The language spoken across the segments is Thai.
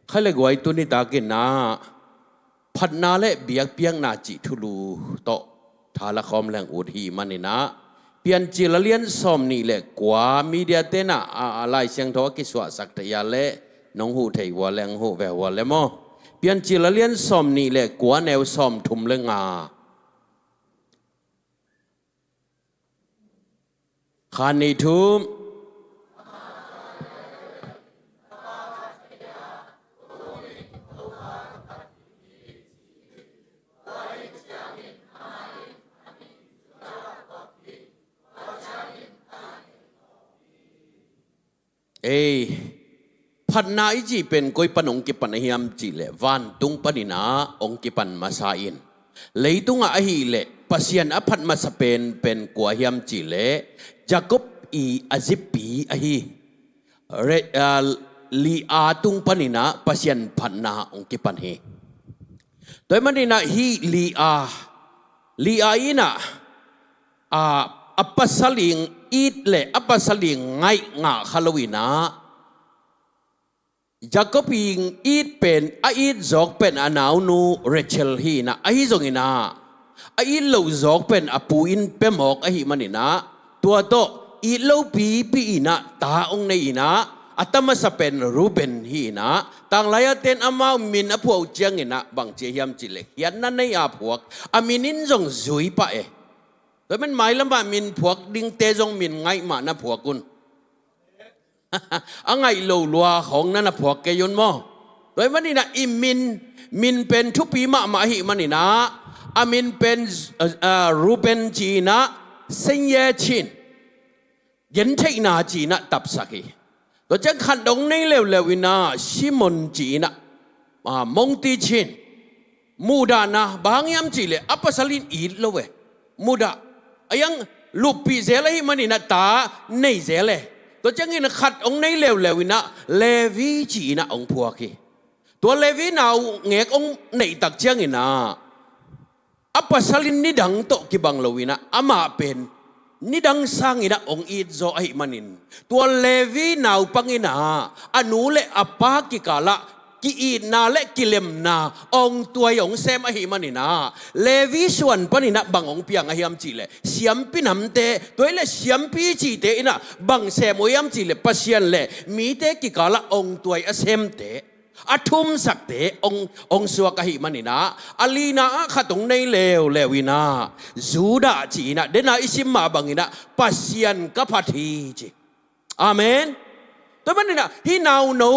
ใครเลยกวยตัวนี้ตากินนาพัดนาเละเบียกเปียงนาจิทุลูโตทาละคอมแรงอุดหีมันนี่นะเปลี่ยนจิละเลียนซอมนี่แหละกว่ามีเดียเตนะอะไรเสียงทว่ากิสวะสักแต่ยาเละน้องหูไทยว่าแรงหูแววว่าเลยมั้งเปลี่ยนจิละเลียนซอมนี่แหละกว่าแนวซอมทุ่มเรื่องขานีทุ่มพันนาอิจิเป็นก้อยปนองกิปันเฮียมจิเลวันตุงปนินาองกิปันมาซาอินเลยตุงอาฮิเลปัสยันอภันมาสเป็นกัวเฮียมจิเลจากบอีอาซิปีอาฮิเรลีอาตุงปนินาปัสยันพันนาองกิปันเฮโดยมันนี่นะฮีลีอาอินะอัปสลิงอีดเลอัปสลิงไงงาฮาโลวีนาจากก็พิงอีดเป็นอีดจอกเป็นอนาวนูเรเชลฮีนะอีจงอินาอีดลูจอกเป็นอปูอินเปมอกอีมันนี่นะตัวโตอีดลูปีอินะตาองในอินะอัตมาสเป็นรูเบนฮีนะต่างหลายเต็นอามามินอพวกเจียงอินะบางเจียมจิเล็กยันนั่นในอาพวกอามินินจงจุยปะแต่มันหมายลำบากมินพวกดิ้งเตจงมินไงมานะพวกกุนอังไงโลลัวของนั่นพวกแกยนมอโดยมันนี่นะอิมินเป็นทุปีมะมาหิมันนี่นะอามินเป็นรูเบนจีนะเซนเยชินยันเทนาจีนะตับสักีตัวจังขันดงในเลววินาชิมอนจีนะมงตีชินมูดานะบางยามจีเลอัปสลินอีดโลเวมูดายังลูปีเซลหิมันนี่นะตาในเซลตัวจังอินขัดองในเลววินะเลวีจีนะองพวกคีตัวเลวีน่าเงกองในตักจังอินะอัปสลินนิดังโตกิบังเลวินะอามาเป็นนิดังสังอินะองอีดโซไอมันินตัวเลวีน่าปังอินะอนุเลอปากิกาละกิอีนาและกิเลมนาองตัวยองเซมอหิมันินาเลวิส่วนปนินะบังองเปียงอหิมจิเลเสียมปินำเตตัวเลเสียมปีจิเตอินะบังเซมอหิมจิเลปัสยันเลมีเตกิกาละองตัวยอเซมเตอาทุมสักเตองสวกหิมันินาอลีนาขัดงในเลวินาจูดาจีนะเดนาอิสิมมาบังอินะปัสยันกับพัทีจิอาเมนตัวมันนี่นะฮีนาวนู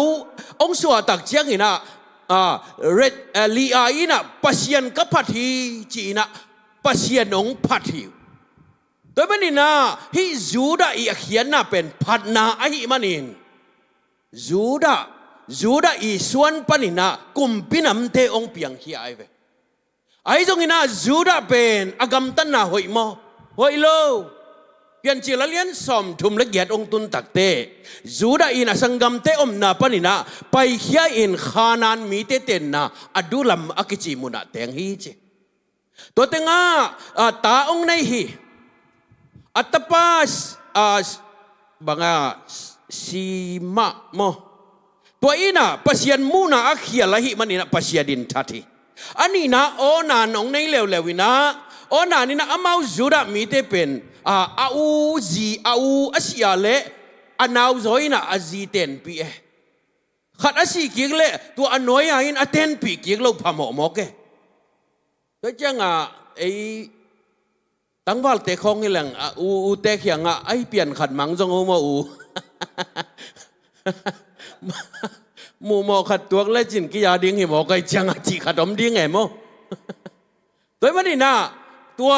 องสวตักเชียงนี่นะเรดลีอาอีนะปัสยันกับพัทีจีนะปัสยันองพัทีตัวมันนี่นะฮีจูดาอีเขียนนะเป็นพัดนาอหิมันินจูดาอีส่วนปนินะกุมปินำเตองเปียงขี้ไอเวไอจงนี่นะจูดาเป็นอากำตันนะหอยมอหอยโลเปลี่ยนจิลเลียนสอมทุมละเกียดองตุนตักเตจูดาอินะสังกัมเตอมนาปนินะไปเขียอินขานานมีเตเตนนะอดูลำอักจิมุนะเตงฮีเจตัวเตงตาองในฮีอัตปัสบังสีมะโมตัวอินะปัสยันมูนะอักเขียละหิมันนี่นะปัสยาดินทัติอันนี้นะโอนานองในเลววินะโอนานี่นะอามาจูดามีเตเป็นอาอาศิยาเลอนาวจอยนะอาจีเตนปีขัดอาศิกิกเลตัวอนอยาอินอเตนปีกิกเราพามอมอกตัวจังตั้งวัลเตคองนี่แหละเตเขียงไอเปลี่ยนขัดมังจงโอมามูมอขัดตัวเล่จินกิยาดิ้งหิมอกไอจังจีขัดอมดิ้งไงโมตัวมันนี่นะตัว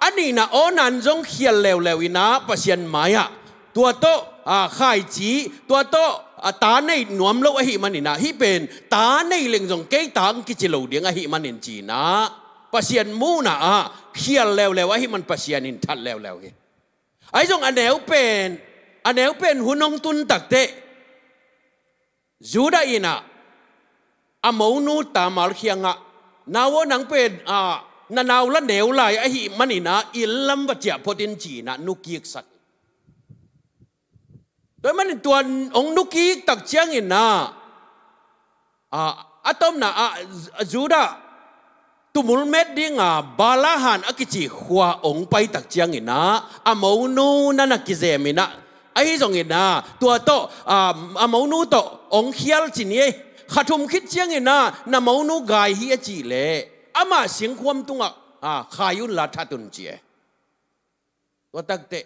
อันนี้นะโอนันจงเขียนเลวนะปัสยันมายะตัวโตข่ายจีตัวโตตาในหนวมโลอหิมันนี่นะฮิเป็นตาในเล็งจงเกยตังกิจิโลเดียงอหิมันนินจีนะปัสยันมูนะเขียนเลวอหิมันปัสยันนินทัดเลวไอ้จงอันเนวเป็นหุนองตุนตักเตจูดาอินะอโมนูตามาลเขียงนาวนังเป็นนาวละเหนวไหลไอหิมันนี่นะอิลลัมบัจเจพอดินจีนะนุกิกสักโดยมันตัวองนุกิกตักเชียงอินนะ atom na juda tumul met dinga balahan akichi khwa ong pai tak chiang ina amonu na nakizemina ai zong ina tua to amonu to ong khial chinie khathum khit chiang ina na monu gai hi achi le ama sing khwam tunga khayun la thatun chie to takte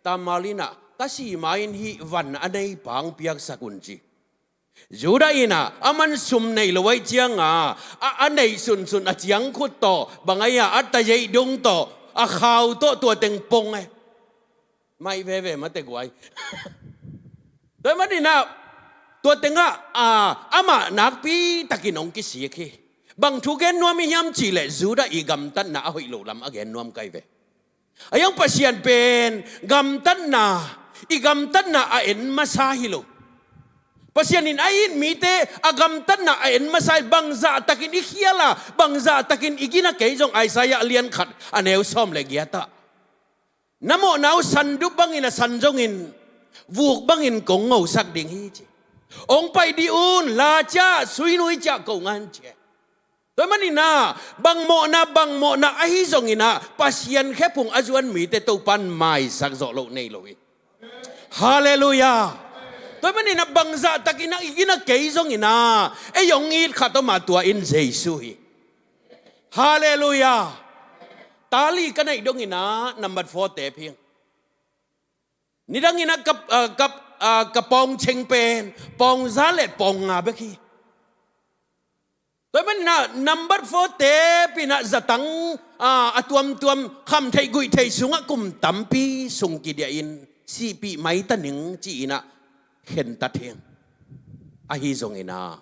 tamalina kasi main hi van anei pang piak sakunji juda ina aman sum nei lowai chianga anei sun a chiang khut to bangaya atayei dung to a khaw to tua teng pong ai mai ve ma te guai toy manina tua tenga ama nak pi takinong ki si khi bang thu gen nuam hiam chi le juda i gam tan na hoi lo lam again nuam kai ve ayang pasian pen gam tan na i gam tan na a en masahilo pasianin ain mite agam tan na en masai bangza takin ikhiala bangza takin igina keijong Isaiah alian khat aneu som le giata namo nau sandu bangin sanjongin vuk bangin kong ngau sak ding hi chi ong pai di un la cha sui nui cha ko ngan che toy manina bang mo na ahi zongina pasian khepung ajuan mite to pan mai sak zo lo nei lo hallelujah toy manina bangza takina igina keizong ina e yong it khatoma tua in Jesus hallelujah tali kanai dong ina number 4 te phieng nidang ina kapong cheng pen pong zalet pong nga beki toy manina number 4 te pina zatang tuam kham thai gui thai sunga kum tampi sung ki dia in si pi mai taning chi ina hen ta theng a hi zong ina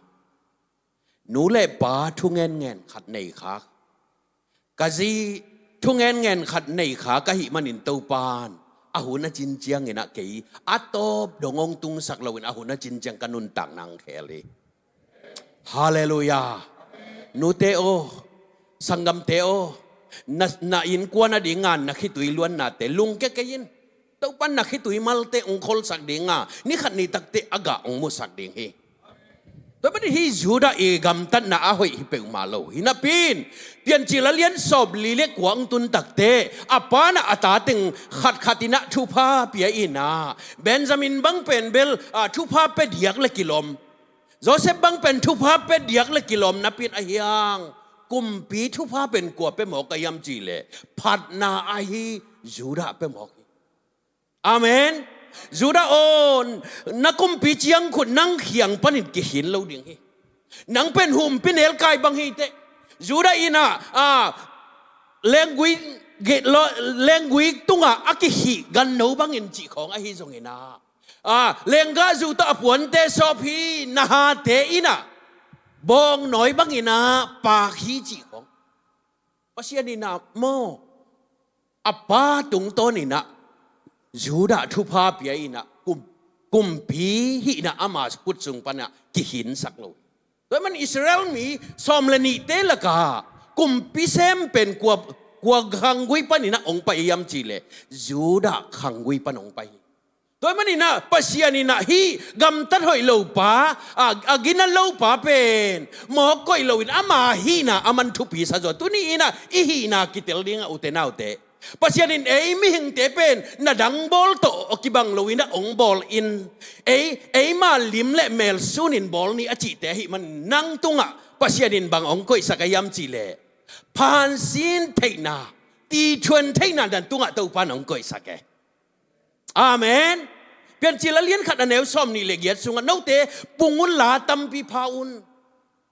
nu le pa thu ngen khat nei kha kazi thu ngen khat nei kha ka hi manin to pan ahuna chin chiang ina ke atop dongong tung sak lawin ahuna chin chiang kanun tang nang kheli hallelujah nu te o sangam te o na in kwana dingan na khitui luan na te lung ke yin tau pan na khitui malte ong khol sak dinga ni khat ni takte aga ong mu sak ding hi to ba hi juda e gam tan na a hoi hi pe ma lo hina pin pian chi la lian sob li le kwang tun takte apana ata teng khatina thu pha pia ina benjamin bang pen bel thu pha pe diak le kilom joseph bang pen thu pha pe diak le kilom na pin a hiang kum pi thu pha pen kwa pe mo ka yam chi le phat na a hi juda pe mo amen juda on nakum pi chiang khut nang khiang panin ki hin lo ding hi nang pen hum pinel kai bang hi te juda ina language tunga akihi gan no bang in chi khong a hi zong ina lenga zu ta puan te so phi na ha te ina bong noi bang ina pa hi chi khong pasian ina mo apa tung to ni na juda thu pha pia ina kum pi hi na ama kut sung pana ki hin sak lo toy man Israel mi som le ni te la ka kum pi sem pen kwa khangui panina ong pa yam chile juda khangui pan ong pai toy man ina pasian ina hi gam tat hoi lo pa agina lo pa pen mo koi lo in ama hi na aman thu pi sa jo tu ni ina i hi na kitel ding ute na ute pasianin mi hing te pen na dang bol to okibang lowina ong bol in ma lim le mel sunin bol ni achi te hi man nang tunga pasianin bang ong koi sakayam chi le pan sin theina ti thuen theina dan tunga to pan ong koi sake amen pian chi la lien khat aneu som ni le giat sunga no te pungun la tam pi paun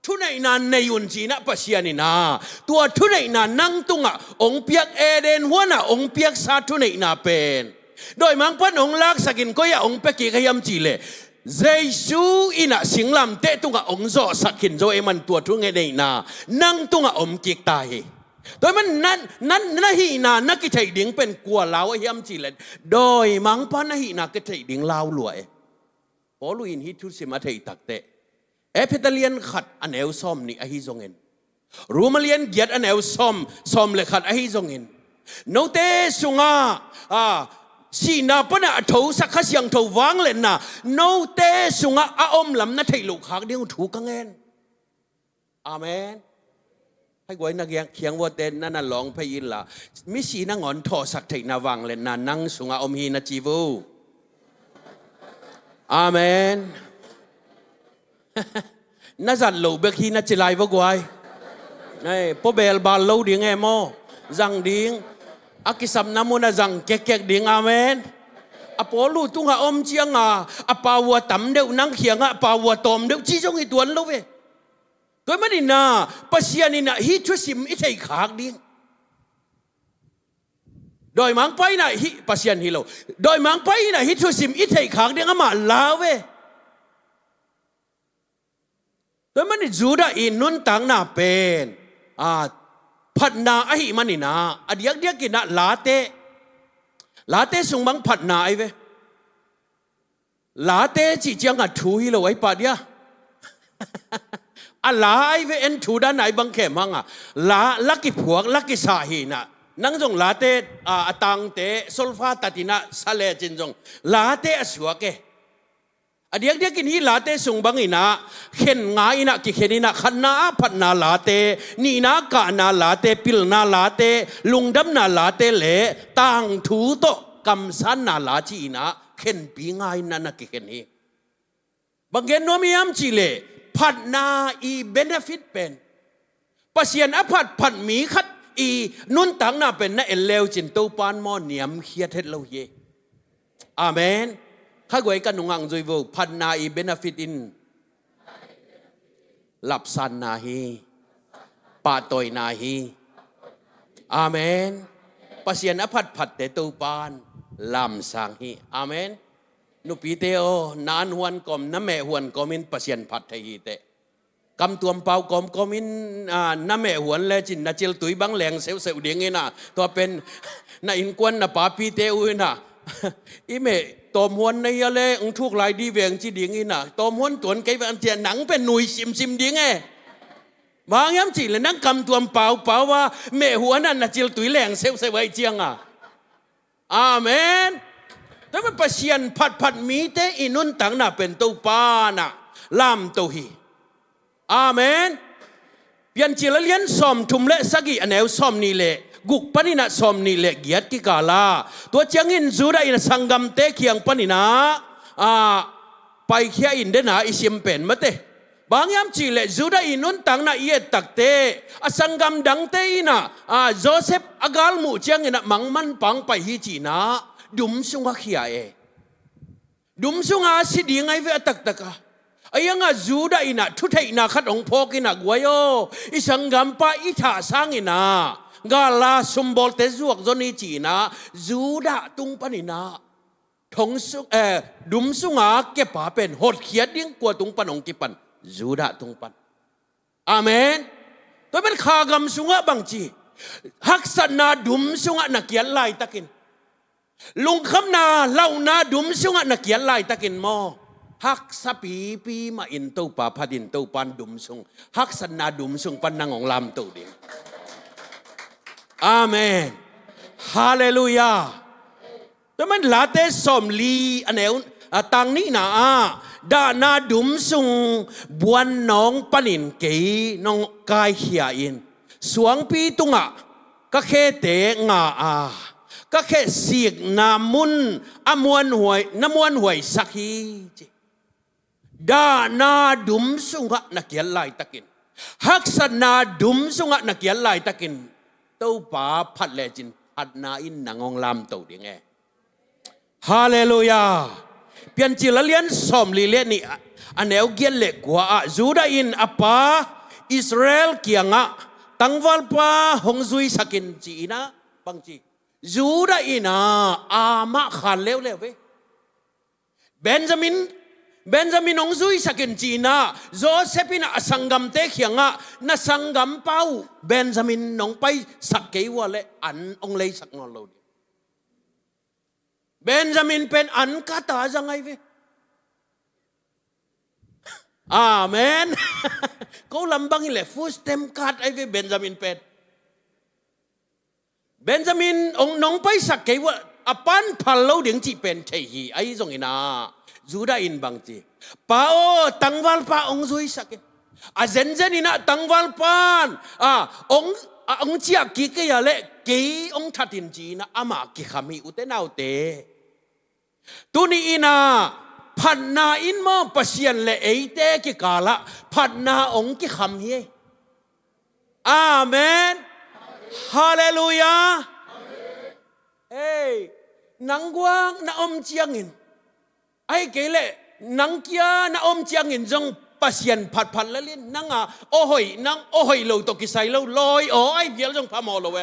thu nei na nei un chi na pasiani na tua thu nei na nang tunga ong piak eden huana ong piak sa thu nei na pen doi mang pan ong lak sakin ko ya ong peki kayam chi le jesu ina singlam te tunga ong zo sakin zo eman tua thu nge nei na nang tunga om kik tai doi man nan na hi na ki thai ding pen kwa law hiam chi le doi mang pan na hi na ke thai ding law luai poluin hi thu sima thai takte epitalian khat aneu som ni ahi zongin rumalian giat aneu som le khat ahi zongin note sunga si na pana tho sakha siang tho wang le na note sunga a om lam na thai lu khak ding thu ka ngen อาเมนให้กวยนักเขียงวัวเต้นนั่นน่ะร้องพยินละมิสีนังอ่อนทอสักเทนาวังเลยนานังสุงอาอมฮีนาจีวูอาเมนน่าจัดโลเบกีน่าจะไล่พวกไว้ไอ้พอเบลบาลโลดิ้งเอโมจังดิ้งอากิสัมนามุน่าจังเก๊กดิ้งอาเมนอพอลูตุงอาอมเชียงอาปาวัวตั้มเดียวนังเขียงปาวัวตอมเดียวจีจงอีตัวนั้นลูกเว้ตัวมันนี่นะปัสยานี่นะฮิทุสิมอิเทยขากดิ้งโดยมังไปนะฮิปัสยานฮิโลโดยมังไปนะฮิทุสิมอิเทยขากดิ้งอามาลาเว้ตัวมันนี่จูดาอินนุนตังนาเป็นผัดนาไอมันนี่นะอดียกกินนะลาเต้สุงบังผัดนาไอเวลาเต้จีจังอ่ะทูฮิโลไอปัดยาลาไอเวเอ็นทูด้านไหนบังเขมังลาลักกิพวกลักกิสาหีนะนั่งจงลาเต้ตังเต้โซลฟาตัดินะสเลจินจงลาเต้สวกเกอดียกกินฮีลาเต้สุงบังอินะเข็นงายนะกิเข็นนะขันนาผัดนาลาเต้นี่นากานาลาเต้ปิลนาลาเต้ลุงดำนาลาเต้เล่ตังทูโตกำสันนาลาจีนะเข็นปีงายนั่นนะกิเข็นฮีบางเกนโนมียามจีเล่ผัดนาอีเบเนฟิตเป็นปัสยันอผัดมีขัดอีนุนตังนาเป็นนะเอเลวจินตูปานมอเนียมเคียเทเลวเยอาเมนข้ากวยกันนุงังจุยโวพันนาอีเบนฟิตอินหลับสันนาฮีปาตอยนาฮีอาเมนปัสยันอผัดเตตูปานลำสังฮีอาเมนนุปีเตโอนานหวนกอมน้ำแม่หวนกอมินปัสยันผัดไทยเตกำตัวเปล่ากอมกอมินน้ำแม่หวนเลจินนาเจลตุยบังแหลงเซลเดียงเงินะตัวเป็นนาอินกวนนาปาปีเตอุยนะอีเมตอมหวนในยะเลองทุกลายดีเวียงจีดีงี้นะตอมหวนตวนไกวันเทียนหนังเป็นหนุ่ยซิมดีไงบางย้ำจีเลยนั่งกำตัวเปล่าว่าแม่หัวนั่นนาเจลตุยแหลงเซลไว้เจียงอาเมนแต่มันประเชียนผัดมีเตอินุนตังน่ะเป็นตัวปานะลามตัวฮีอาเมนเปลี่ยนจีละเลียนซอมทุมเละสักีอันแนวซอมนี่เละกุกปนินะซอมนี่เละเกียรติกาลาตัวเจียงอินจูได้อินสังกัมเตเคียงปนินะไปเคียอินเดนาอิซิมเป็นมะเตบางยามจีเละจูได้อินุนตังน่ะเยตักเตสังกัมดังเตอินะโจเซฟอากาลมูเจียงอินะมังมันปังไปฮิจีนะดุมสุงาขี้เอดุมสุงาสิดีไงเวตักไอ้ยังจูได้อินะทุเทอินะขัดองพอกินะกวยโออิสังกัมปะอิท่าสังอินะกาลาสมบูรณ์เตจวกจนีจีนะจูดาตุงปนินะทงสุดุมสุงาเก็บป่าเป็นหดเขียดดิ้งกว่าตุงปนองกิปันจูดาตุงปันอาเมนตัวเป็นขากำสุงาบางจีฮักษนาดุมสุงานักเกียรไล่ตะกินลุงคำนาเล่านาดุมสุงานักเกียรไล่ตะกินมอฮักสปีมาอินตูป่าพัดินตูปันดุมสุงฮักษนาดุมสุงปันนางของลำตูเดียอาเมนฮาเลลูยาแต่มันลาเตสอมลีอันเอวตังนี้นะดานาดุมสุงบวนน้องปนินเกยน้องกายเขียอินสวงปีตุงก็แค่เตงก็แค่เสียกนามุนมวนหวยน้ำมวนหวยสักฮีดานาดุมสุงนักเกียรไลตะกินฮักษนาดุมสุงนักเกียรไลตะกินตัวป่าพัดเลจินพัดนาอินนางองลำตัวเดียงไงฮาเลลูยาเปลี่ยนจิลเลียนสอมลีเลนี่อันเอวเกียนเล็กกว่าจูดาอินอปาอิสราเอลเกียงตั้งวัลปาหงซุยสกินจีนะบางจีจูดาอินอามาขันเลวเว้เบนจามินองซุยสักินจีน่าโจเซฟินะสังกัมเตเขียงน่ะสังกัมเป้าเบนจามินน้องไปสักเกวะเลอันองเลยสักงอโลดีเบนจามินเป็นอันกาตาจังไงเวอาเมนเขาลำบังอีเล่ฟูสเต็มกัดไอ้เวเบนจามินเป็นเบนจามินองน้องไปสักเกวะอปันพัลโลเดียงจีเป็นเทฮีไอ้จงอินาจูดาอินบางจีป้าโอตั้งวัลป้าองซุยสัก อาเซนเจนี่นะตั้งวันปานองเจียกิกยาเล่กีองทัดินจีนะอามากิขามีอุเตนาอุเตตุนีอินาพันนาอินมอปัสยันเล่เอเตกิกาละพันนาองกิขามเฮอาเมนฮาเลลูยาเอ้ยนังกวางนะอมเจียงอินไอ้เกเล่นังเกียนะอมเจียงอินจงปัสยันผัดละลินนังโอ้ยนังโอ้ยโลตกิไซโลลอยโอ้ไอ้เดียวจงพามอลเว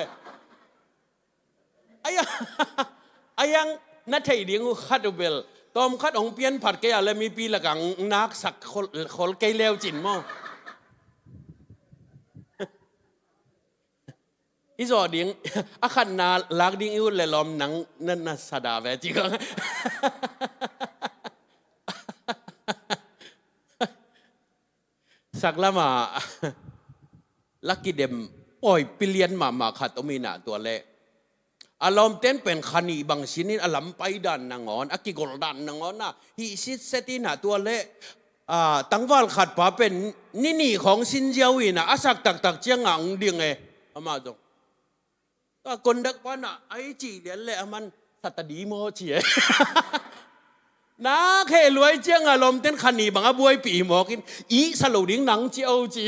ไอ้ยังนัทไทยเดียงขัดเบลตอมขัดองเปียนผัดเกยอะไรมีปีละกังนักสักคนเกยเลวจินมั้งอีจอดิ้งอาขันนาลักดิ้งอิวเลยล้อมหนังนั่นน่ะสดาเวจิกังสักละมาลักกิเดมปล่อยปิเลียนมาขัดตมีนาตัวเละอารมณ์เต้นเป็นขันีบางชิ้นนี่อลัมไปดันนางอนอากิกอลดันนางอนนะฮิซิเซตินาตัวเละตั้งวันขัดป่าเป็นนี่ของสินเจียวอินะอาศักตักเจียงอ่างเดียงอามาจงก็คนดักปานะไอจีเลียนเละมันสัตดีโมเฉียนะแค่รวยเจียงอารมณ์เต้นขันีบางอบวยปีหมอกินอีสโลดิ้งหนังเจียวจี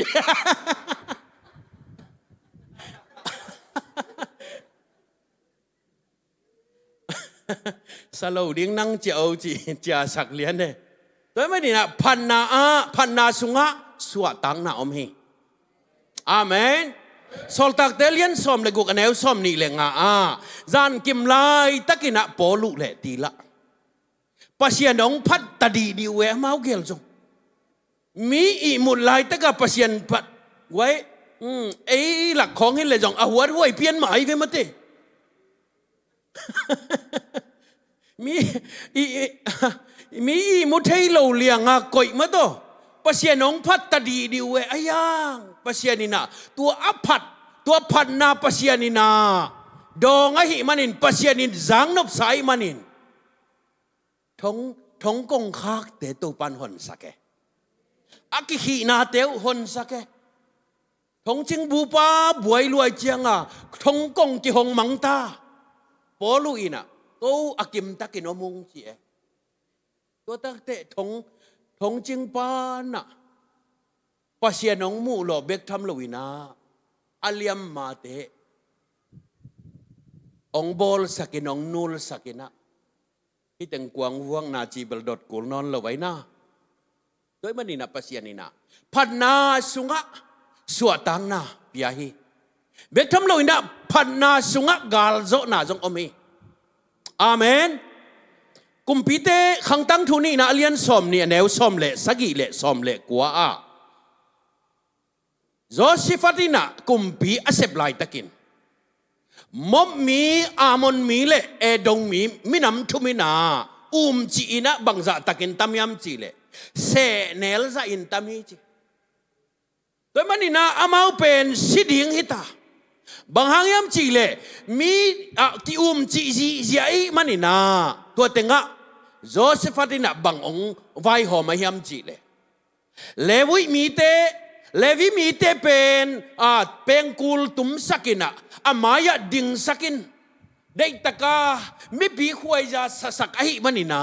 สโลดิ้งหนังเจียวจีจะสักเลียนเนี่ยโดยไม่ดีนะพันนาสุงะสวดตังนาอมฮีอาเมนสอลตักเตเลียนสอมเลกุกันเอวสอมนี่เลงจานกิมไลตะกินะปอลุเลตีละปัสยานองพัดตาดีดีเวมาเอาเกลจงมีอีมุลไลตะกับปัสยานพัดไว้ไอ้หลักของให้เลยจงเอาหัวห้วยเพี้ยนหมายไปมาเตมีมุทัยเหลาเลียงก่อยมาตัวปัสยานองพัดตาดีดีเวอายังปัสยานินาตัวอภัดตัวพันนาปัสยานินาดองไอหิมันินปัสยานินจังนบสายมันินทงกงคากเตตุปันหอนสักแกอากิขีนาเตวหอนสักแกทงจิงบูปาบวยรวยเจียงทงกงกิหงมังตาปอลุอินะตัวอากิมตะกินอมุงเจียตัวตักเตทงจิงปานะปัสยานองมูหล่อเบกทำลวินาอาเลียมมาเตองบอลสักินองนูลสักินะที่แต่งกวางว่างนาจีบลดดกุลนอนละไว้นะโดยมันนี่นะปัสยานินะพันนาสุงะสวดตังนะพิยาฮีเบกทำลวินาพันนาสุงะกาลโซนาจงอมีอาเมนกุมพิเตขังตั้งทุนีนะเลียนสอมเนี่ยแนวสอมเละสกิเละสอมเละกัวโจซิฟัตินะกุมพีอาเซบไลตะกินมอมมีอามอนมีเลเอดงมีมินำทุมินาจีนะบังซาตะกินตามยามจีเลเซเนลซาอินตามีจีโดยมันนี่นะอามาเป็นสิดิงฮิตาบางหางยามจีเลมีที่จีจีไอมันนี่นะตัวเต็งะโจซิฟัตินะบังองไวหอมายามจีเลเลวิมีเตเลวิมีเตเป็นกูลตุมสักินะอามายะดิงสักินได้ตะกาไม่ปีขวยจะสักไอมันนี่นะ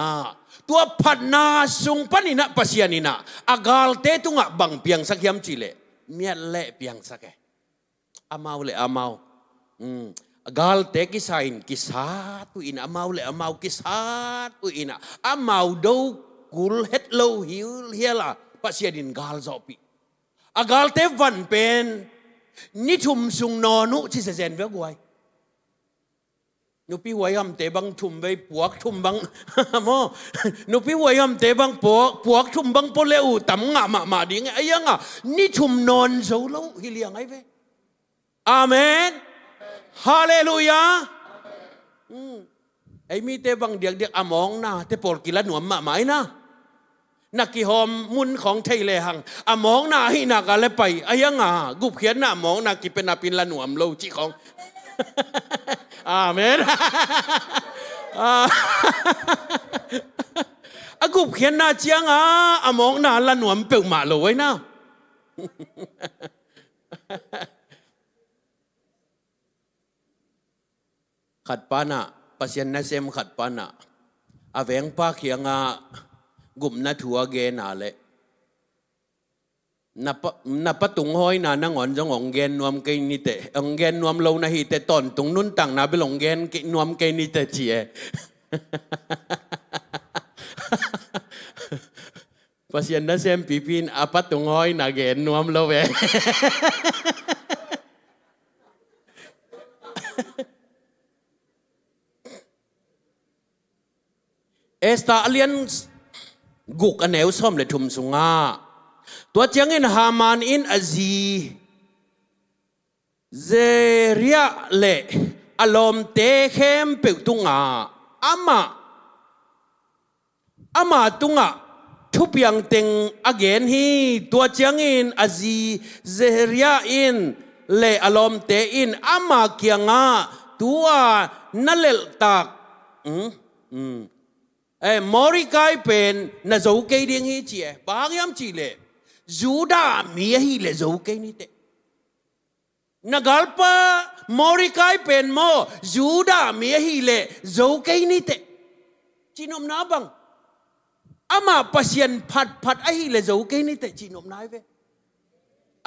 ตัวพันนาสุงปันนี่นะปัสยานี่นะอากาลเตตุงะบังเปียงสักยามจิเลเมียเละเปียงสักอามาวเลอามาวอากาลเตกิสาอินกิสาตุอินอามาวเลอามาวกิสาตุอินะอามาวดูกุลเฮดโลฮิลเฮียละปัสยาดินกาลจอปีอากาลเตวันเป็นนิทุมสุงนอนุที่เซนเวกไว้นุปีไว้ยำเตบังทุมไปปวกทุมบังโมนุปีไว้ยำเตบังปวกทุมบังโปเลอูตั้มงะมาดิงไอ้ยังนิทุมนอนโซโลฮิเลียงไอ้เวอาเมนฮาเลลูยาไอ้มีเตบังเดียกอมองนะเตปอลกิละหนวมมาไหมนะนักกิหอมมุนของไทยเลหังมองหน้าให้นักอะไรไปอายังกุบเขียนหน้ามองนักกิเป็นนาปินละหนวมโลจิของอาเมนกุบเขียนหน้าเจียงมองหน้าละหนวมเปิ่งมาโลไว้นะ ขัดปานะปัสยันนาเซมขัดปานะอาเวงปาเขียงกุมนาถัวเกนาเลนับปะตุงห้อยนานังอ่อนจงองเกนนวมเกนิเตองเกนนวมโลนาฮีเตตอนตุงนุ่นตังนาไปหลงเกนนวมเกนิเตเจียปัสยันนาเซมปีปินอาปะตุงห้อยนาเกนนวมโลเวเอสตาเลียนกุกอันเหนวซ้อมเลยทุมสุงาตัวเจียงอินฮามานอินอาซีเซเรียเลอารมณ์เตะเข้มเปิดตุงอามาตุงทุบยังเต็งอเกนฮีตัวเจียงอินอาซีเซเรียอินเลอารมณ์เตะอินอามาเกียงตัวนั่นเลตักมอริกายเป็นน่าจะโอเคดิ้งฮีเจียบางยามจีเลจูดามีฮีเลจะโอเคนี่เตนักลปะมอริกายเป็นโมจูดามีฮีเลจะโอเคนี่เตจีนอมนาบังอามาปัสยันพัดไอฮีเลจะโอเคนี่เตจีนอมนาเว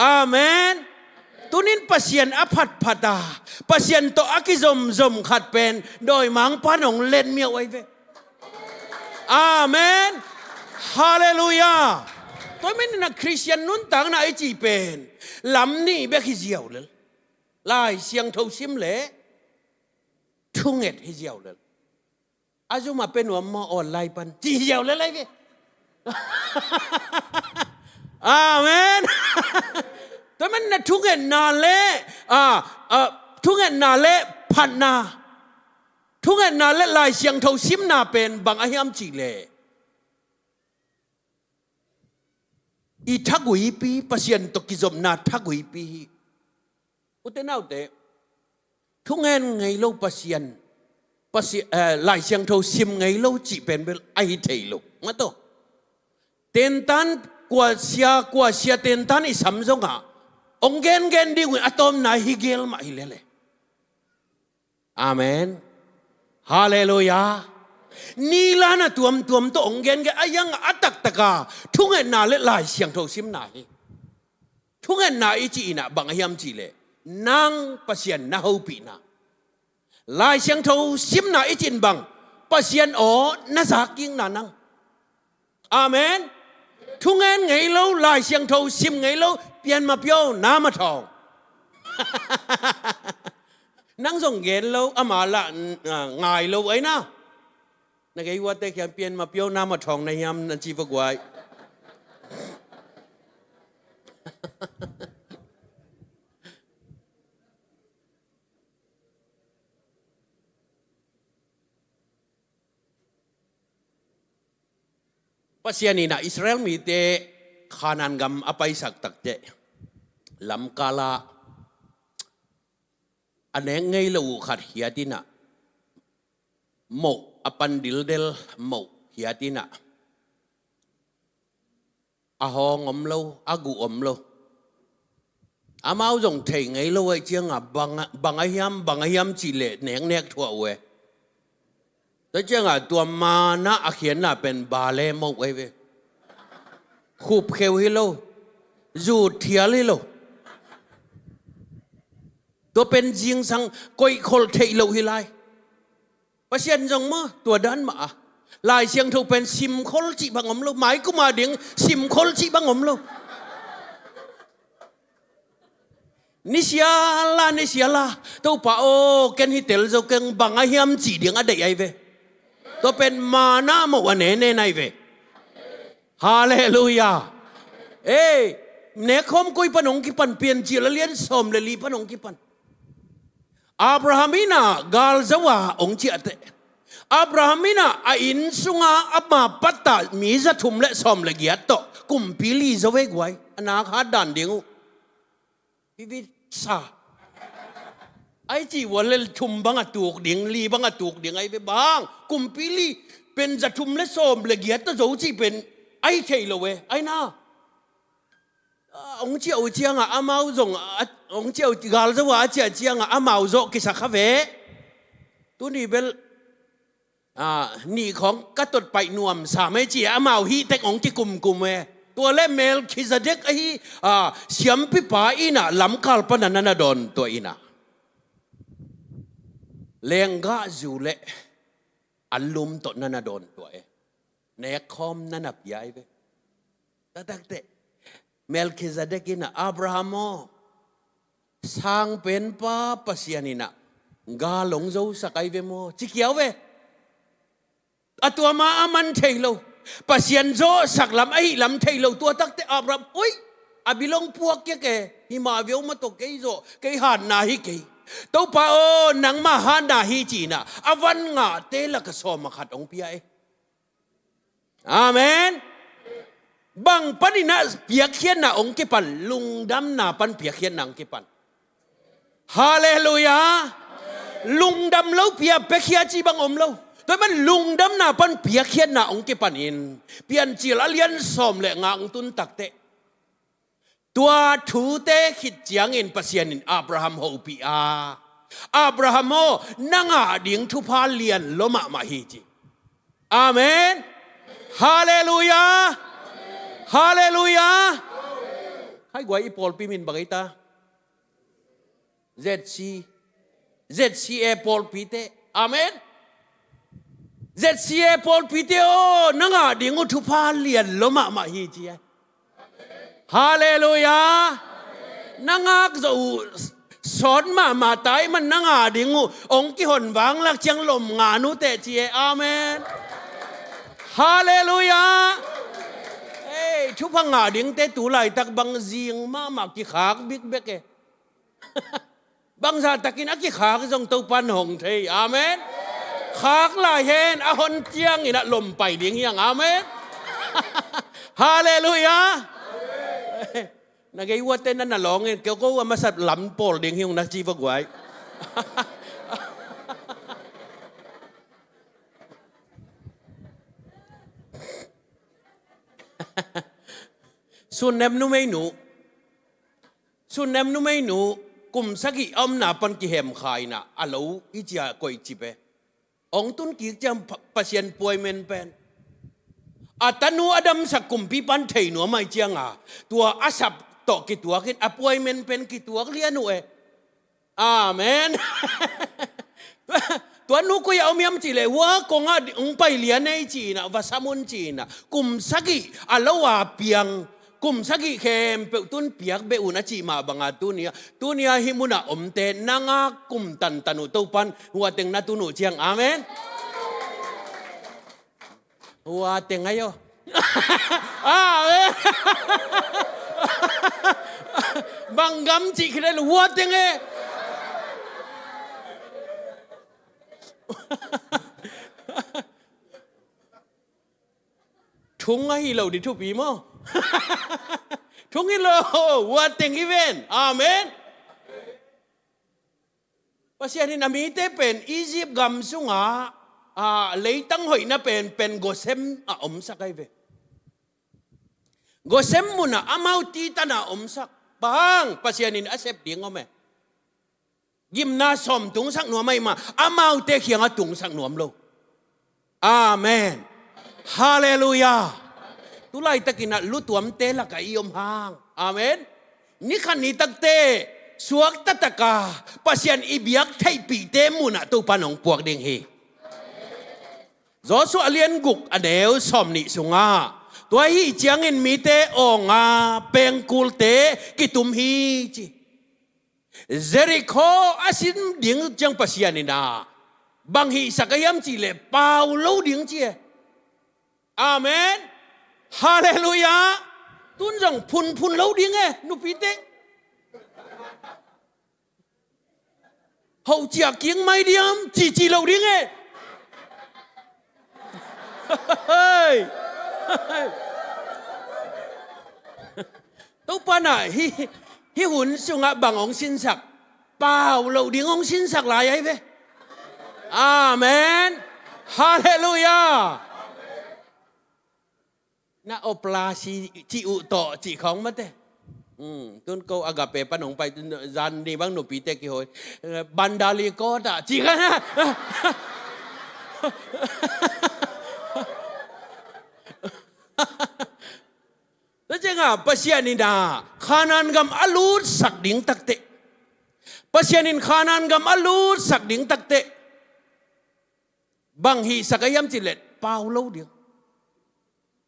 อาเมนตุนินปัสยันอพัดปัสยันโตอากิซมขัดเป็นโดยมังปานองเล่นเมียไว้เวอาเมนฮาเลลูยาตัวไม่นักคริสเตียนนุ่นต่างน่าไอจีเป็นลำนี้เบกฮิเจียวเลยลายเสียงทชิมเล่ทุ่งเอ็ดฮิเจียวเลยอาจุมาเป็นหัวมอออนไลน์ปันจีเจียวเลยเลยพี่อาเมนตัวมันน่ะทุ่งเอ็ดนาเล่ทุ่งเอ็ดนาเล่พันนาทุกอย่างน่าเล่ลายเสียงทชิมน่าเป็นบางอาหิมจีเล่อีทักกุยปีปัสยันตกิจมนาทักกุยปีอุตเนเอาเตทุกอย่างไงเราปัสยันลายเสียงทชิมไงเราจีเป็นเบลไอเทลุมาโตเต็นตันกว่าเสียเต็นตันอีสัมซงองเกนดิวอะตอมนาฮิเกลมาฮิเลเลอาเมนฮาเลลูยานี่ล่ะนะตัวมตัวองเกนแกอายังอัตักตะกาทุกเงินนาเล่ลายเสียงโทซิมนาฮีทุกเงินนาอิจีนะบางยามจีเลนางปัสยันนาฮูปีนาลายเสียงโทซิมนาอิจินบังปัสยันโอนาสักยิงนานังอาเมนทุกเงินไงเราลายเสียงโทซิมไงเราเปลี่ยนมาเปียวน้ำมาทองนั่งส่งเกณฑ์เราอามาละง่ายเราไอ้นะนักไอ้วัดแต่แค่เปลี่ยนมาเปียวน้ำมาทองในยามนันจีบกวยปัสยานีนะอิสราเอลมีเตขานันกำอภัยสักตักเจลำกาลาอันนี้ไงเราขัดเหียดินะโมอปันดิลเดลโมเหียดินะอาหองอมเราอากูอมเราอามาเอาจงเทงไงเราไอ้เจียงบางไอ้ยามจีเล่เนกทั่วเว้แต่เจียงตัวมานะอาเขียนน่ะเป็นบาเล่โมไว้เว้คูบเขวฮิโลจูดเทียลิโลตัวเป็นจิงสังก้อยคนเทโลฮิไลประเชียนจงมาตัวดันมาลายเสียงถูกเป็นซิมคนจีบังอมโลหมายก็มาเดียงซิมคนจีบังอมโลนิเสียลาตัวป่าโอเกนฮิเตลโจเกงบังอาหิมจีเดียงอะไรไอเวตัวเป็นมานาโมวันเนไนเวฮาเลลูยาเอ้เนคอมกุยปนงกิปันเปลี่ยนจีละเลียนสมเลลีปนงกิปันอับราฮัมินะกาลซาวาองเจเตอับราฮัมินะอินสุงาอับมาปัตตามีจะทุมและสมเลกียตโตกุมพิลีจะเวกไว้อนาคาดันเดียงพิวิสาไอจีวันเลทุมบังตูกเดียงลีบังตูกเดียงไอไปบางกุมพิลีเป็นจะทุมและสมเลกียตโตโจจีเป็นไอเทโลเวไอนา ông chiều chiang à mau rong ông chiều gal zo wa chia chiang à mau zo ki sa khave tu ni belนี่ของกระตุดไปนวมสามเจียมาฮีแต่องที่กุมเอตัวเล่เมลคิซาเด็กไอ้เสียมพิพาอินะลำคาลปนันนาดอนตัวอินะเลงกาจูเล่อัลลุมตัวนันนาดอนตัวเนคอมนันนับยายไปตั้งแต่เมลคิซาเด็กอินะอับราฮัมสร้างเป็นป้าปัสยานินะกาหลงเจ้าสักไอเวโมจิเกียวเวตัวมาอามันเทโลปัสยันโจสักลำไอ้ลำเทโลตัวตักแต่อับรับอุ้ยอบิลงพวกแกฮิมาเวลมาตกเกยโจเกยหันนาฮิเกยตัวป้าโอนังมาหันนาฮิจีน่ะอวันงาเตละกสอมาขัดองเปียอาเมนบังปันน่ะเปียกเขียนน่ะองค์เกปันลุงดำน่ะปันเปียกเขียนนังเกปันฮาเลลูยาลุงดำเล่าเปียเปียกเขียจีบังอมเล่าแต่มันลุงดำนาปันเปียเขียนนาองค์เก็ปันอินเปียนจีละเลียนสอมเลงางตุนตักเตตัวถูเตขิดจียงอินปัสยานินอับราฮัมโฮปีอับราฮัมโฮนังอาดิ่งทุพาเลียนลมะมาฮีจีอาเมนฮาเลลูยาฮาเลลูยาให้กว่าอีปอลปีมินบักไอตาZCA ปอลปีเตอาเมนZCA ปอลปีเตโอนังอาดิ่งทุพาเลียนลมะมาฮีจีฮาเลลูยานังอาจะสอนมาตายมันนังอาดิ่งองค์ที่หนวังลักเชียงลมงานุเตจีอาเมนฮาเลลูยาทุพงาดิ่งเตตุไลตักบังจิงมากิขากบิ๊กเบกบังซาตะกินอักกิขากทรงตัวปันหงเทอาเมนขากลายเห็นอาหนเจียงอินะลมไปดิ่งยังอาเมนฮาเลลูยานักไอ้วัวเต้นนั่นน่ะร้องเองเกี่ยวกับว่ามาสัตว์หลำโปลดิ่งยังนักจีบกไว้ส่วนแนมนุ่มไม่หนูส่วนแนมนุ่มไม่หนูกลุ่มสักกี่อมนาปันกิเหมขายนะอาลูอีเจียก่อยจีเปองตุนกิจจำปัสยันป่วยเมนเป็นอาตนูอดัมสักกลุ่มปีปันเทยหนัวไม่เจียงตัวอาศับตอกิตัวกินอป่วยเมนเป็นกิตัวเรียนหนูอาเมนตัวนู้ก็ยังเอาเมียมจีเลยว่ากงอ่ะองไปเลียนในจีน่ะวาสมุนจีน่ะกลุ่มสักกี่อาละว่าเปียงกลุ่มสักกี่เข้มเปิดตุนเปียกเบอุนจีมาบังอาตัวเนี้ยหิมุนะอมเตนังกลุ่มตันุตัวปันหัวเต็งนาตุนุเชียงอาเมนหัวเต็งไงโยอาเมนบังกำจีขึ้นเลยหัวเต็งไงทุ่งไอ้เราดิทุกปีมั้งทุ่งไอ้เราวัดเต็งอีเวนอาเมนภาษาที่นามีเตเป็นอียิปต์กำสุงเลยตั้งหอยน่ะเป็นโกเซมอมสักไอ้เวโกเซมมุนะอามาตีตานะอมสักบางภาษาที่อาเซปเดียงเอาไหมยิมนาสมตุงสักหนัวไม่มาอามาเตเขียงตุงสักหนัวมโลอาเมนฮาเลลูยาตุไลตะกินะลุตัวมเตละกะยมหางอาเมนนี่ขันนี้ตักเตสวกตะตะกาปัสยันอีเบียกไทยปีเตมุนะตุปานองปวกเด้งเฮจอสุอเลียนกุกอเดวสมนิสุงาตัวฮีเจียงอินมีเตองเปงกุลเตกิตุมฮีจีเจริโคอาสินดิ่งจังปัสยันนี่นาบางฮีสักยามจีเลเปาโลดิ่งจีอาเมนฮาเลลูยาตุนจังพุนโลดิ่งนุปีเตเขาจากเกียงไม่เดียมจีโลดิ่งตัวปานะฮิหุ่นสุงะบังองสินสักเปล่าเราดิ่งองสินสักหลายไอ้เว้อาเมนฮาเลลูยาน่าโอปลาชีจิอุโตจิของมันเต tuân câu agape panong pai zan đi bang no pite ki hoi bandali ko ta chỉ kan ha แล้วจังอ่ะปัสยานิดาขานันกำอลูดสักดิ่งตักเตะปัสยานินขานันกำอลูดสักดิ่งตักเตะบางฮีสักยามจิเลตเปล่าเล่าเดียว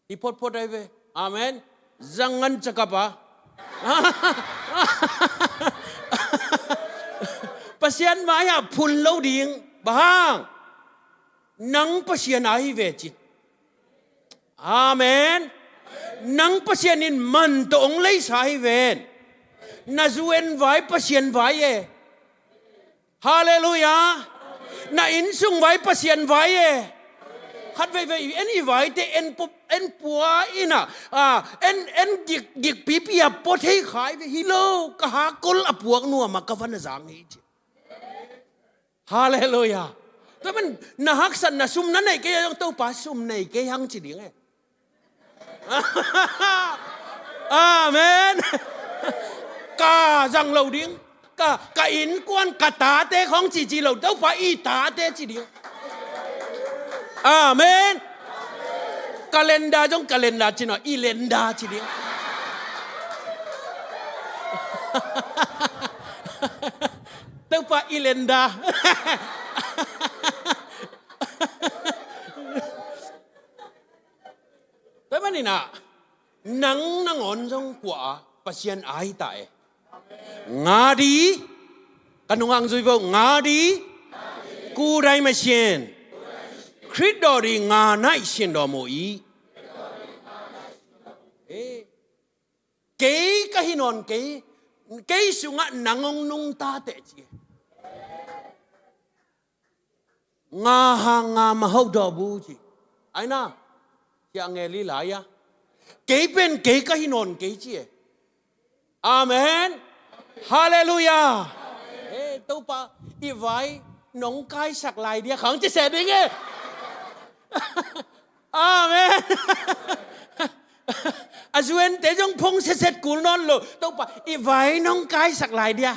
อีพอดได้เว้อาเมนจังงันจักรปะปัสยานมาอย่าพุนเล่าดิ่งบางนังปัสยานไอเวจิตอาเมนนังปัสยานินมันตองเลยสายเวนนาจวนไว้ปัสยานไว้ฮาเลลูยานาอินซุงไว้ปัสยานไว้ขัดไว้เอ็นอีไว้แต่เอ็นปัวอินะเอ็นกิกปีปียปดให้ขายไปฮิโลกะหากลอปวกนัวมากะวันจางนี้จีฮาเลลูยาแต่มันนาฮักสันนาซุมนั้นไหนแกยังเต้าป่าซุมไหนแกยังจีดีไงอาเมนกาจังเราดิ้งกาอินกวนกาตาเตของจีเราเต้าป่าอีตาเตจีดิ้งอาเมนกาเลนดาจงกาเลนดาจีน่ะอีเลนดาจีดิ้งเต้าป่าอีเลนดาแต่มันนี่นะหนังอ่อนจงกว่าปัสยานไอตายงาดีกันงางจุยบอกงาดีกูได้มาเชียนคริสดอรีงาไนเชียนดอโมอีเก๋ก็หินอนเก๋สุงะหนังองนุงตาเตจีงาหางามาเฮาดอบูจีไอ้น่ะยังไงลีลายะเก๋เป็นเก๋ก็หินอนเก๋จีอาเมนฮาเลลูยาตัวปะอีไว้น้องกายสักลายเดียวขังจะเสร็จยังไงอาเมนอาจวนแต่จงพงเสร็จกูนอนโลตัวปะอีไว้น้องกายสักลายเดียว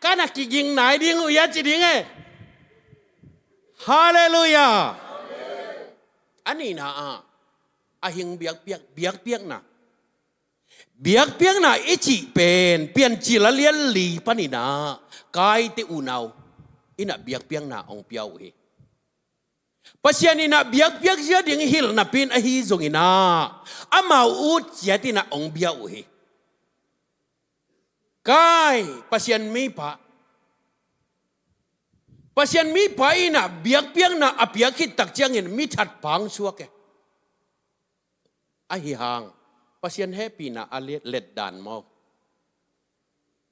กันนักยิงไหนดิ้งอุยาจีดิ้งไงฮาเลลูยาอันนี้นะอาหิงเบียกเปียกนะเบียกเปียกนะอิจิเป็นเปลี่ยนจีละเลียนหลีปนินะกายเตอุนาวอินะเบียกเปียกนะองเปียวเฮปัสยานินะเบียกเจียดิ่งฮิลนะเป็นอหิจงอินะอามาอุดเจียตินะองเบียวเฮกายปัสยานมีปะปัสยันมีไปนะเบียกเปียงนะอภิยคิดตักเจียงเงินมีถัดพังชัวแกอหิหางปัสยันแฮปีนะอเลียเล็ดดานมอ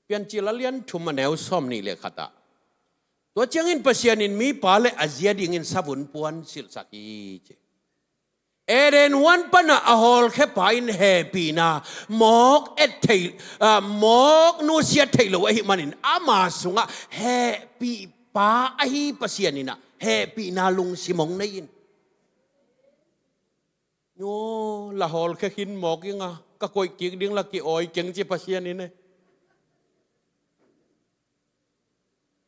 เปลี่ยนจิลเลียนทุมแนวซ้อมนี่เลยขัดตัวเจียงเงินปัสยันมีปาเลอาเซียดิ่งเงินสาบุนปวนสิลสักีเจเอเดนวันปนะอฮอลแค่ไปนแฮปีนะมอกเอทเทมอกนูเซียเทโลไอมันอินอามาสุงะแฮปีป้าไอ้ปัสยานินะเฮปีนาลุงสิมงในยินโย่ละฮอลแค่หินหมอกยังอ่ะก็คอยกิกดิ้งละกี่อ้อยเก่งจีปัสยานินะ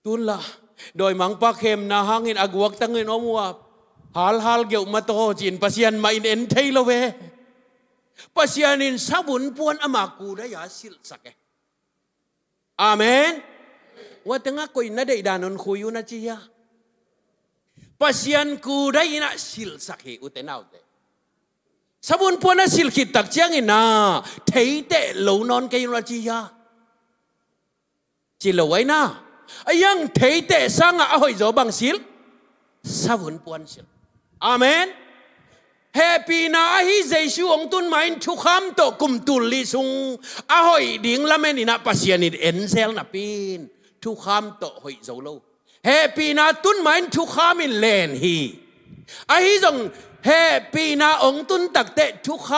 ตุนละโดยมังปะเข้มนาหางเงินอากวกตั้งเงินอมัวhalเกี่ยวมาโตจินปัสยานมาอินเอ็นเทลเวปัสยานินสับุนปวนอามากูได้ยาสิลสักอาเมนว่าแต่งั้นก็อินนั่นได้ดานนคุยอยู่นะจียาปัสยันกูได้ยินะสิลสักเหอุเตนเอาเตสบุนปวนสิลขิดตักเจียงอินะเทเตโลนอนกันอยู่นะจียาจีโลไว้นะยังเทเตสังอาหอยโจบังสิลสบุนปวนสิลอาเมนเฮปีนาฮิเจชูองตุนมาอินทุกคำโตกุมตุลลิซุงอาหอยดิ่งละเมนินะปัสยันินเอ็นเซลนับปีนทุกคำโตหอยโจโลเฮปีนาตุนมาอินทุกคำอินเลนฮีอาฮิจงเฮปีนาองตุนตักเตทุกค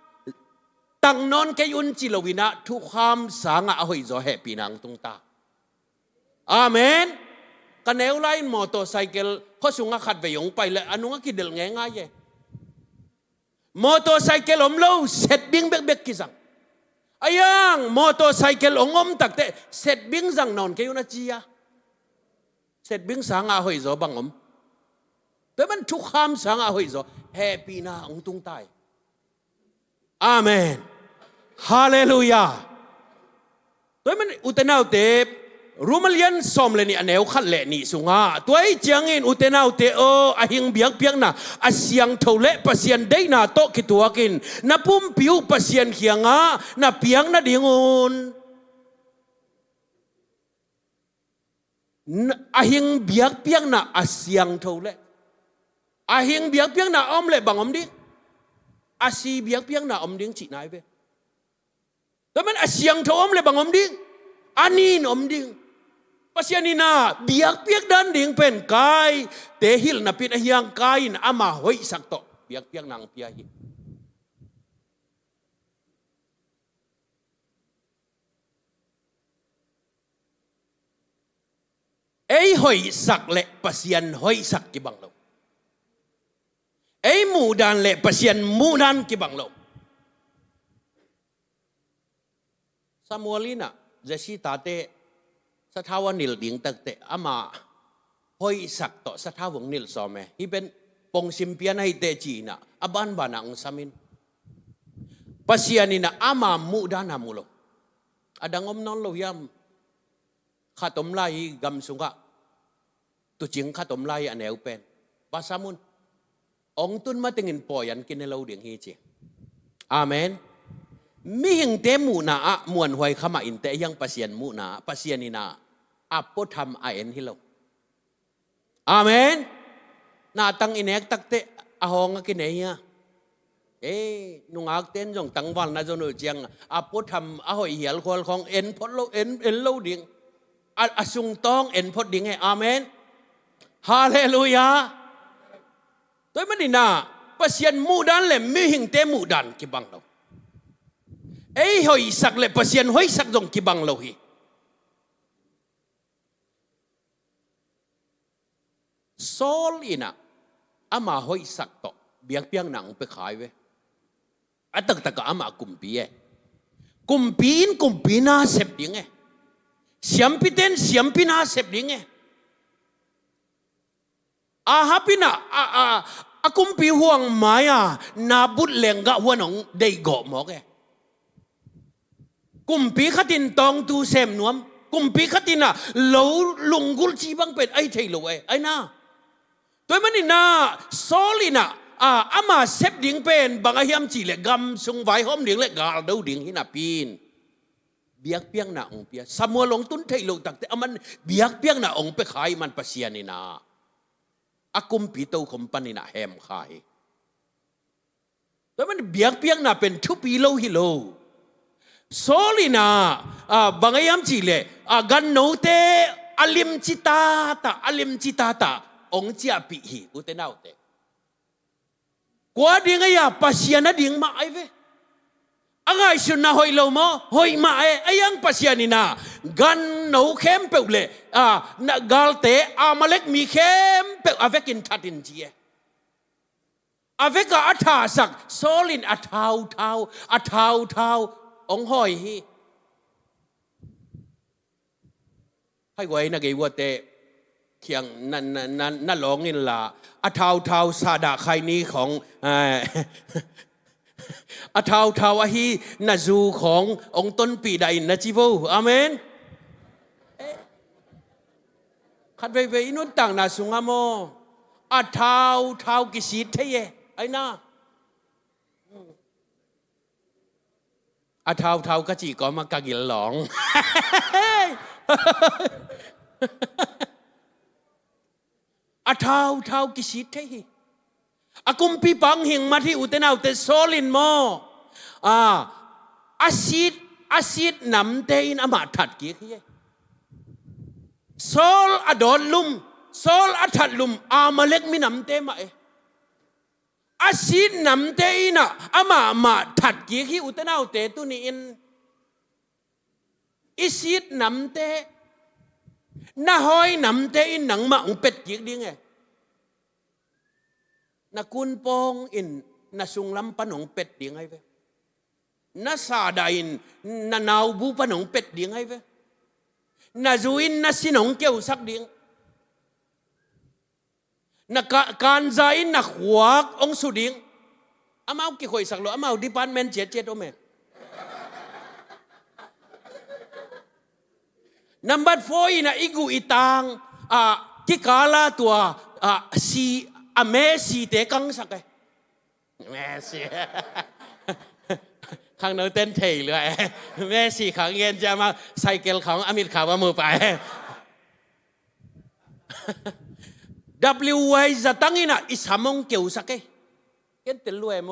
ำตั้งนอนแกยุนจิลวินะทุกคำสังอาหอยโจเฮปีนางตุงตาอาเมนกันแนวไลน์มอเตอร์ไซค์เขาสุงขัดไปยงไปเลยอนุงกิดเดลง่ายๆมอเตอร์ไซค์อมเล่าเสร็จบิ้งเบกกิสัง ayang motorcycle ongom takte set bing sang non kayo na chia set bing sang a hoi zo bangomแต่มันทุกคำสังอาหอยโซแฮปปี้นาองตุงไตอาเมนฮาเลลูยาตัวมันอุตนาวเตรูมาเลียนสอมเลยนี่อันเอวขัดเละนี่สุงาตัวไอ้เจียงอินอุตนาวเตออาหิงเบียงเพียงน่ะอาเสียงเท่าเละปัสยันได้น่ะโตกิตัวกินน่ะปุ่มผิวปัสยันเขียงอ่ะน่ะเพียงน่ะดิ่งอุนอาหิงเบียงเพียงน่ะอาเสียงเท่าเละอาหิงเบียงเพียงน่ะอมเละบังอมดิอาซีเบียงเพียงน่ะอมดิ้งจีนายเว้แต่มันอาเสียงเท่าอมเละบังอมดิ้งอันนี้อมดิ้งpasien ina biak piak dan ding pen kai tehil na pit ahyang kain ama hoi sakto biak piak nang piahi ei hoi sak le pasien hoi sak ki bang lo ei mu dan le pasien mu dan ki bang lo Samuelina jesi tateสถาวนิลดิ่งตักเตะอามาหอยสักต่อสถาวงนิลสอมฮีเป็นปงซิมเปียนให้เตจีน่ะอาบันบานังสามินปัสยานินะอามามุดานามุโลอดังอมนอนโลยามข้าตมไลกำสุงะตุจิงข้าตมไลอันเอวเป็นภาษามุนองตุนมาติงินปอยันกินในเราเดียงฮีเจอาเมนมีหิงเตมูนาอะมวนหวยขมาอินเตยังปัสยันมูนาปัสยันินาอัปปทำไอเอ็นฮิโลอาเมนนาตังอินเอกตักเตอะหองกินเนียนุงอักเต้นจงตังวันนะจนเจียงอัปปทำอะหอยเหียลควอลของเอ็นพดโลเอ็นโลดิ่งอะสุงตองเอ็นพดดิ่งให้อาเมนฮาเลลูยาตัวมันนี่นาปัสยันมูดันเลยมีหิงเตมูดันกิบังเราไอ้หอยสักเล็บปัสยันหอยสักจงกิบังโลหิโซลีน่ะอามาหอยสักต่อเบียงเปียงหนังไปขายเว้ยอัตตะกะอามากุมปีกุมปีน่าเสพดิ้งเสียมพิเตนเสียมพิน่าเสพดิ้งฮับพิน่ะกุมปีห่วงไม้นาบุตรเลงกะหัวหนองได้เกาะหมอกกุมปีขัดินตองตูเซมนวมกุมปีขัดินน่ะเหลาลุงกุลจีบังเป็ดไอ้เทโลไอ้น่าตัวมันนี่น่าโซลีน่ะอามาเซฟดิ่งเป็นบางอาเฮียมจีเล็กกำซุงไว้หอมดิ่งเล็กกาลดูดิ่งหินาปีนเบียกเปียงน่ะองเปียสมัวลงตุนเทโลตักแต่มันเบียกเปียงน่ะองไปขายมันปัสยานี่น่ะอากุมปีโตคมปันนี่น่ะแฮมขายตัวมันเบียกเปียงน่ะเป็นทุปีโลฮิโลโซลีนาบางอย่างจีเลกันโนเตอลิมจิตาตาองเจียปีฮีอุเตนาวเตกว่าดิ่งไงปัสยานะดิ่งมาไอเวอะไรสุนนะหอยโลมอหอยมาไอยังปัสยานินากันโนเข้มเปล่าเลยนักกาลเตมาเล็กมีเข้มเปล่าเวกินทัดินจีเวกอัฐาสักโซลินอัฐาวองหอยฮีให้ไว้นะเกี่ยวกับเตะเขียงนั่นหลงนี่ละอัฐาวซาดาใครนี้ของอัฐาวฮีนาจูขององต้นปีใดนะจิโวอาเมนขัดไปนุ่นต่างนาสุงามโมอัฐาวกิสิทเทเยไอ้น่าอาเท้าก็จีก็มากากินหลงอาเท้ากิสิทธิ์ให้อากุมปีปังหิงมาที่อุตนาวเตโซลินโมอาซิดนำเตอินอามาถัดกี่ขี้โซลอดอนลุมโซลอถัดลุมมาเล็กมีนำเตมาอาศินนำเตอินะอามาถัดกี่ขี้อุตนาวเตตุนีอินอิศิดนำเตน่าหอยนำเตอินหนังมาองเป็ดกี่ดิ้งนักกุนปองอินน่าสุงลำปนองเป็ดดิ้งไงเว้ na sadain na nau bu panong pet ding hai ve na zuin na sinong keu sak ding na kan zain na khuak ong su ding amau ki khoi sak lo amau department jet ome number 4 ina igu itang ki kala tua si Messi te kang sak ai Messi ข้างโน้นเต้นเทเลยแม่สี่ขังเย็นจะมาไซเคิลของอเมริกาว่ามือไป WY จะตั้งอินะอิสามงเกี่ยวสักเกนเต็นรวยโม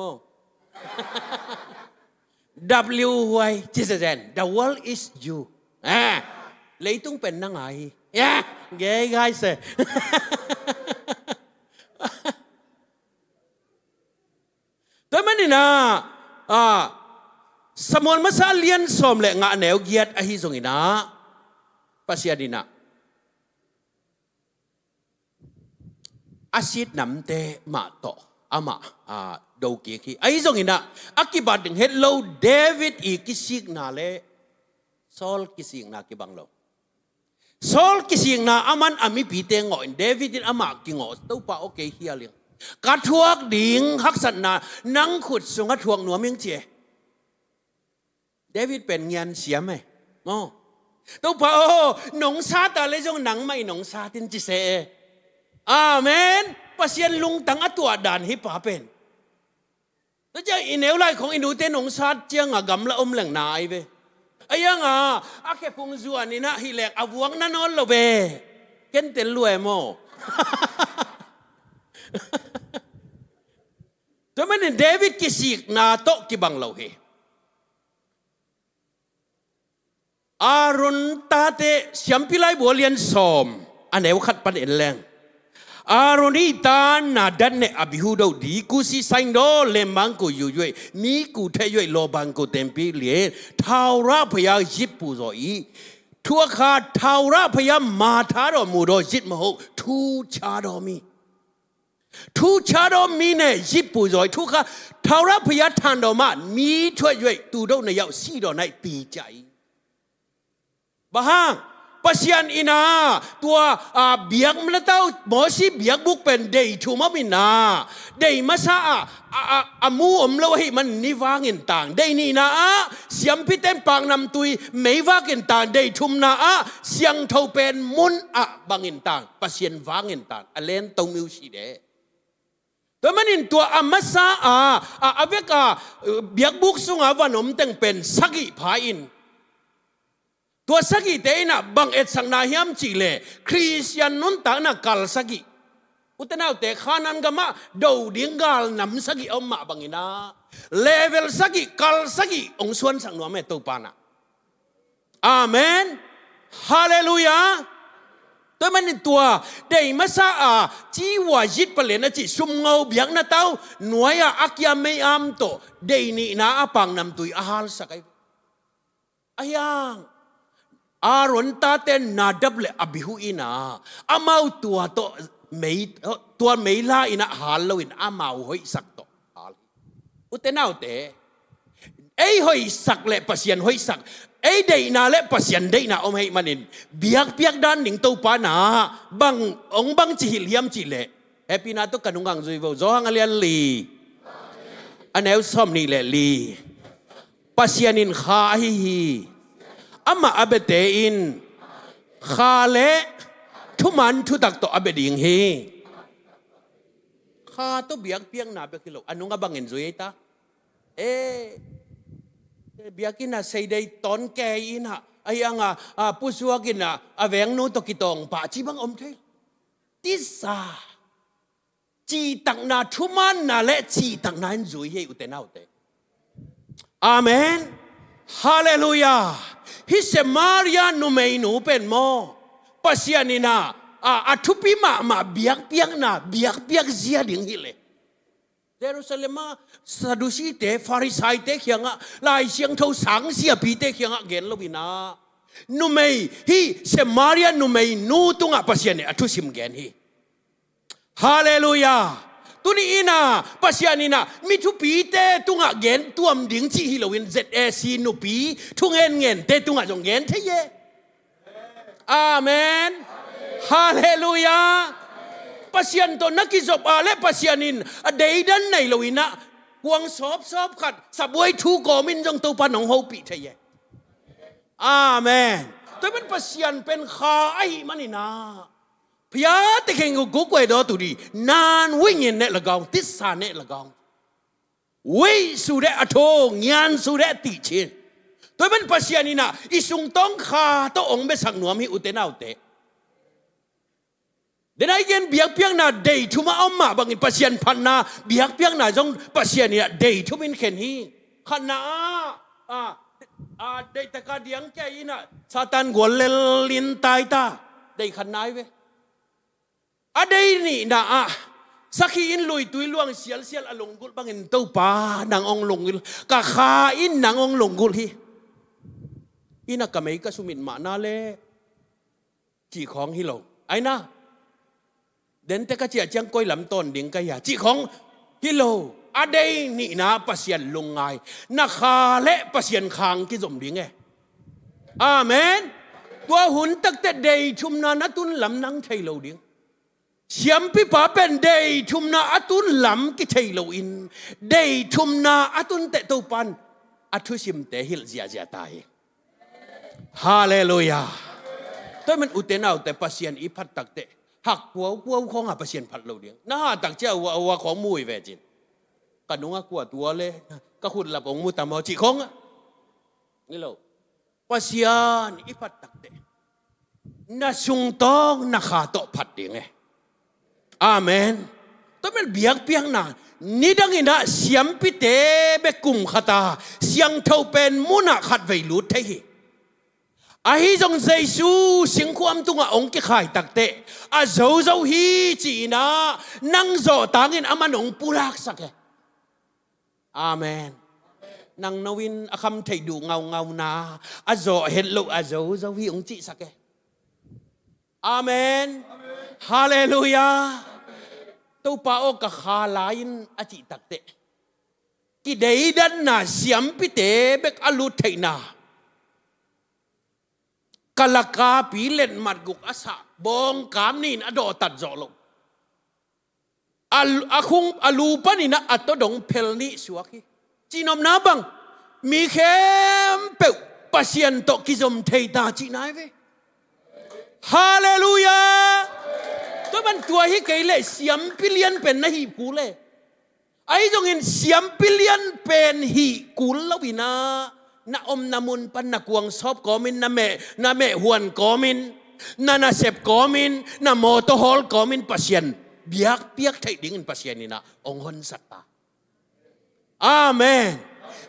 WY ที่แสดง The world is you เลยต้องเป็นนังไงเก๋ไงเส แต่มันนี่นะสมอนมาซาเลียนสมเลงะแนวเกียรติอหิสงินะปัสยาดินะอาศิดนำเตมาโตอามาดูเกียร์อหิสงินะอากิบัดดึงเฮลโลเดวิดอีกิสิกนาเลซอลกิสิกนากิบังโลซอลกิสิกนาอามันอามิปีเตงออินเดวิดอามากิงอตัวป่าโอเคเฮียเลียงกัดทวกดิ่งฮักสันนานังขุดสงกัดทวกหนัวเมียงเจเดวิดเป็นเงียนเสียไหมโอ้ตัวป่าโอ้หนงซาตาเลยจงหนังไม่หนงซาตินจิเซอาเมนปัสยันลุงตั้งอัตัวด่านฮิปฮาเป็นแล้วจะอินเอวไลของอินูเตหนงซาเจียงกำละอมแหล่งนายเบไอ้ยังอาแค่พงจวนนี่นะฮิเลกอวงนั่นนอนโลเบเก็นเตลรวยโมแต่มันเดวิดกิสิกนาโตกิบังเราเฮอารอนตาเตเสียมพิไลบัวเลียนสอมอันไหนว่าขัดปันเอ็นแรงอารอนีตานาดันเนอบิฮูดดีกุสิไซน์โดเลมังกูอยู่ด้วยมีกูเทยโลบังกูเต็มปีเลียท้าวราพยาจิบปูโซอีทั่วขาท้าวราพยามาทารอมูโดจิตมโหทูชาดอมีทุชาดอมีเนยิปูจอยทุกข้าท้าวรับพยาทานดอมามีช่วยด้วยตูโดในยาวสีดอในปีใจบ้างปัสยันอินาตัวเบียกมันเต้าหมอสีเบียกบุกเป็นเดย์ทูมามินาเดย์มาซามูอมเลวให้มันนิวางินต่างเดย์นี่นะเสียมพิเตนปางนำตุยไม่วางินต่างเดย์ทุมนะเสียงเท่าเป็นมุนบางงินต่างปัสยันวางินต่างอเลนตรงมิวชีเดแต่มันอินตัวอามาซาอาเวกเบียกบุกสุงวันอมเต็งเป็นสักิพาอินตัวสักิเตนะบังเอ็ดสังนาฮิมจีเลคริสเตียนนุนตานะกัลสักิอุตนาเตขานันกมาดูดิ้งกัลนำสักิอมมาบังอินาเลเวลสักิกัลสักิองส่วนสังนัวเมตุปานะอาเมนฮาเลลูยาตัวมันตัวเดี๋ยวมาซาจีวาจิตเปลี่ยนจีสุมเงาเบียงนาเต้าหน่วยอักยาไม่อัมโตเดี๋ยวนี้นะปังนำตุยอาหารสักไอ้ยังอารอนตาเตนนาดับเลอบิหูอินาอามาตัวโตไม่ตัวไม่ลาอินะหาลวินอามาหอยสักโตอุตนาเตไอ้หอยสักเลปัสยันหอยสักไอ้เดย์นาเล่ปัสยันเดย์นาอมให้มันนินเบียกด้านหนิงตัวปานาบังองบังจิลิยมจิเลเอพินาตุกันุงังจุยโวโจฮังเลียนลีอันเอลซอมนี่เลลีปัสยันินข้าฮีอามาอับเตอินข้าเลทุมันทุตักโตอับดิงเฮข้าตัวเบียกเปียงนาเบียกิโลอันนุงบังเงินจุยตาเบียกินะใส่ได้ตอนแกอินะไอ้ยังผู้สวกินะแหวงนู้นตกิตองป่าจีบังอมเทติสาจีตักนาทุมันนาและจีตักนานจุยเฮอุเตนาอุเตอาเมนฮาเลลูยาฮิเซมาริยานุเมนูเป็นโมปัสยานินาทุปิมาเบียกเปียกนาเบียกเปียกเสียดิ่งฮิเลเยรูซาเล็มซาดูซีเตฟาริไซเตเขียงลายเสียงเท่าสังเสียปีเตเขียงเกณฑ์ลบินานุเมฮีเซมาริยานุเมนูตุงปัสยานิทุสิมเกณฑ์ฮีฮาเลลูยา ตุนีนาปัสยานีนามิทุปีเตตุงะเกนตัวมดิ่งจีฮิโลวิน ZAC นุปีทุงเงินเตตุงะจงเกนเทเยอาเมนฮาเลลูยาปัสยันตัวนักกิจบอาเลปัสยันินเดียดันในโลวินะกวงสอบขัดสับวยทูกอมินจงตัวปนของเฮาปีเทเยอาเมนตัวเป็นปัสยันเป็นข้าไอมันนี่นาพยาตะเข่งกูกวยดอตุดีนานวิ่งเงินเนละกองติสานเนละกองวิสุเดอโทงานสุเดติชินตัวเป็นปัสยันนี่นะอิสุงต้องข้าตัวองค์เบสังหนวมฮิอุเตนาอุเตเดี๋ยวนี้เบียกเพียงน่ะเดย์ทุมาเอามาบางทีปัสยันพันน่ะเบียกเพียงน่ะจงปัสยันเนี่ยเดย์ทุมินเข็นฮีขณะเดย์ตะการเดียงแกอินะซาตานกวนเลลินตายตาเดย์ขณะเว้เดย์นี่นะสักอินลุยตุยล่วงเสียลอลงกุลบางอินเต้าป่านางองลงกุลกะขาอินนางองลงกุลฮีอินักกะไม่ก็สุมินมานาเลจีของฮิโลไอ้นะเดินแต่ก็เจียจังก้อยลำต้นดิ่งก็อย่าจีของฮิโลเดย์นี่นะปัสยันลงไงนักขาและปัสยันคางที่สมดิ่งไงอาเมนตัวหุ่นตักแต่เดย์ชุมนาตุนลำนังไทยโลดิ่งเสียมพิป้าเป็นเดย์ชุมนาอตุนลำกิไทยโลอินเดย์ชุมนาอตุนเตตุปันอทุชิมเตหิลเจียตายฮาเลลูยาตัวมันอุเทนเอาแต่ปัสยันอีพัดตักเตหักกัวของปัสยันพัดโลดิ่งน่าตักเจ้าว่าของมุ้ยเวจินกันนุ่งกัวตัวเลยก็คุณหลับองมุตามเอาจีของนี่เราปัสยันอีพัดตักเตน่าสุงต้องน่าขาโตพัดดิ่งไงอาเมนตัวมันเบียกเปียงนานนี่ดังอินะเสียมพิเตเบกุมขตาเสียงเท่าเป็นมุนักขัดไวลุดเทหิอาฮิจงเจสูสิงความตุงองค์กิขายตักเตอาเจ้าฮีจีนะนั่งโจตังอินอามันองปุรักสักอาเมนนั่งนวินอาคำไทยดูเงานาอาโจเห็นลูกอาเจ้าฮีองค์จีสักอาเมนฮาเลลูยาตัวป้าโอกขาลายินอาจิตักเตกิเดย์ดันน่ะเสียมพิเตเบกอลูเทนากลากาปีเล่นมัดกุกอาสาบองกามนี่นะดอตัดจอลงอาคุงอาลูปนี่นะอัตดงเพลนี่สวกีจีนอมนาบังมีเข้มเปิวปัสยันโตกิจมเทตาจีนายเวฮาเลลูยาตัวมันตัวฮิเกเลเสียมพิเลียนเป็นนะฮีกูเลไอ้จงเห็นเสียมพิเลียนเป็นฮีกูลวินานาอมนามุนปันนักวงซอบกอมินนาเมหวนกอมินนาเซบกอมินนาโมโตฮอลกอมินปัสยันเบียกเปียกไทยดิ่งปัสยันนี่นะองค์ฮอนสัตตาอาเมน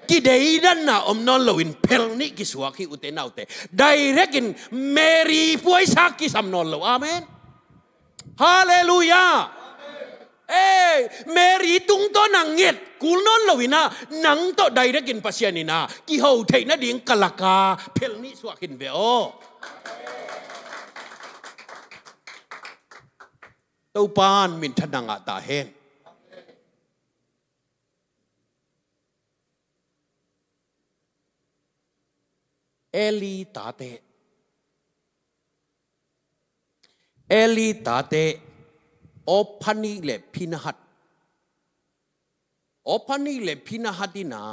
กิเดย์ดันน่ะอมนอนลวินเพลนี่กิสวากิอุเตนาอุเตไดเรกินเมรีป่วยสักกิสัมนอนลวอาเมนฮาเลลูยาเมรีตุงต้นนังเงียดกูนอนลวินะนังโตไดเรกินปัสยานินากิเฮาเทนะดิ่งกลากาเพลนี่สวากินเบโอตัวปานมินทนังอาตาเฮนเอลีตาเตโอพันีเลพินาฮัดดินา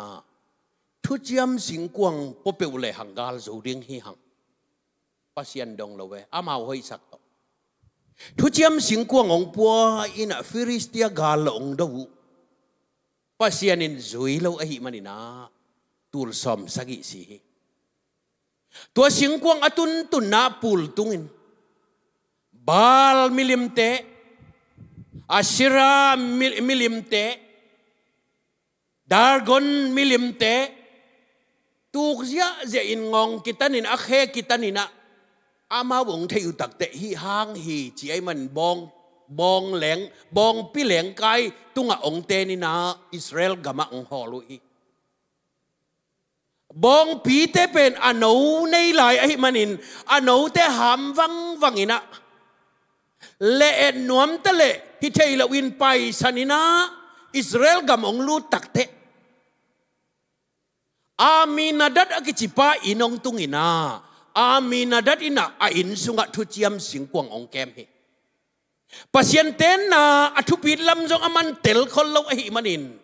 ทุจยมสิงกวงปเปวเลหังกาลสูดิงฮีหังปัสยันดงเลเวอามาหอยสักตทุจยมสิงกวงองปัวอินะฟิริสเตียกาลองดูปัสยันินซุยโลอหิมันินาตูลซอมสักิสีตัวสิงกวงอตุนนาปูลตุงินบาลมิลิมเตอาชิรามิลิมเตดาร์กอนมิลิมเตตุกเสียเจอินงงกิตันินอาเคกิตันินะอามาวงเทยุตักเตฮีหางฮีจีไอมันบองแหลงบองปีแหลงไกตุงองเตนินะอิสราเอลกามาองฮอลุอีบองปีเตเป็นอโนในหลายไอมันินอโนเตหามวังอินะเลนนวมตะเล ฮิเทลวินไปสันินะอิสราเอลกำองลูตักเตอามีนาดัดอกิจิปาอินองตุงอินาอามีนาดัดอินาอินสุงะทุจิยมสิงกวงองแกมเฮpasien tena atu pilam jong aman tel khol hi manin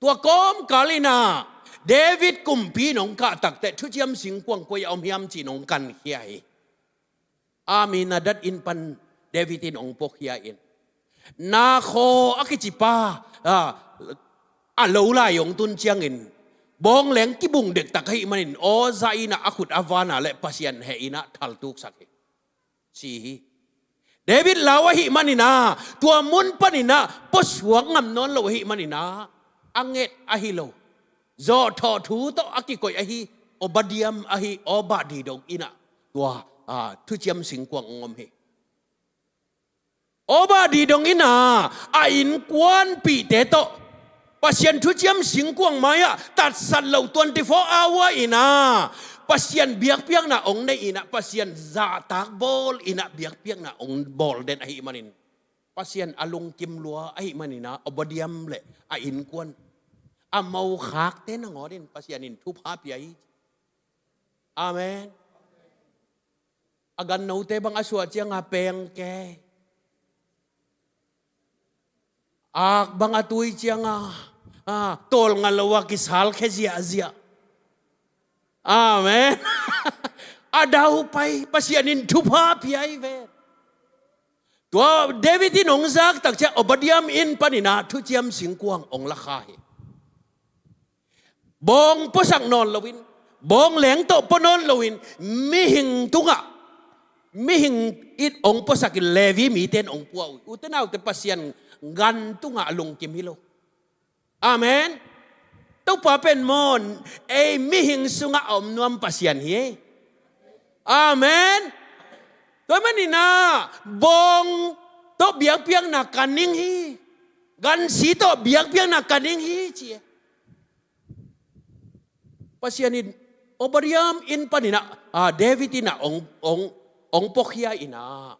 tua kom kalina David kumpi nong ka takte thu chiam sing kwang ko yom hiam chi nong kan hiai Aminadat in pan David in ong pok hiain na kho akichipa a lo la yong tun chiang in bong leng ki bung dek tak hi manin o zaina akut avana le pasien he ina thal tuk sak si David lawahi manina tua mun panina poswang ngam non lawahi manina anget ahilo zo tho thu to akikoy ahi obadiam ahi obadi dong ina tua thu chiam sing kwang ngom he obadi dong ina in kwan pi te to pasien thu chiam sing kwang maya tat san lo 24 hour ina pasien biak piang na ong na ina pasien za tak bol ina biak piang na ong bol den ahi manin pasien alung kim lua ahi manina obadiam le in kwan amau khak te na ngodin pasien in thu pha piai amen agan no te bang aswa chiang a peng ke ak bang atui chiang tol ngalawa kisal khezia azia amen adau pai pasianin thupa piai ve tua David in ong zak tak cha obadiam in panina thu chiam singkwang ong la khai bong posak non lowin bong leng to ponon lowin mi hing tunga mi hing it ong posak levi mi ten ong puau utenaw te pasian gan tunga lung kim hilo amen tau pa pen mon mi hing sunga om nuam pasien hi amen to manina bong to biak piang na kaning hi gan si to biak piang na kaning hi chi pasianin obariam in panina David ina ong pokhia ina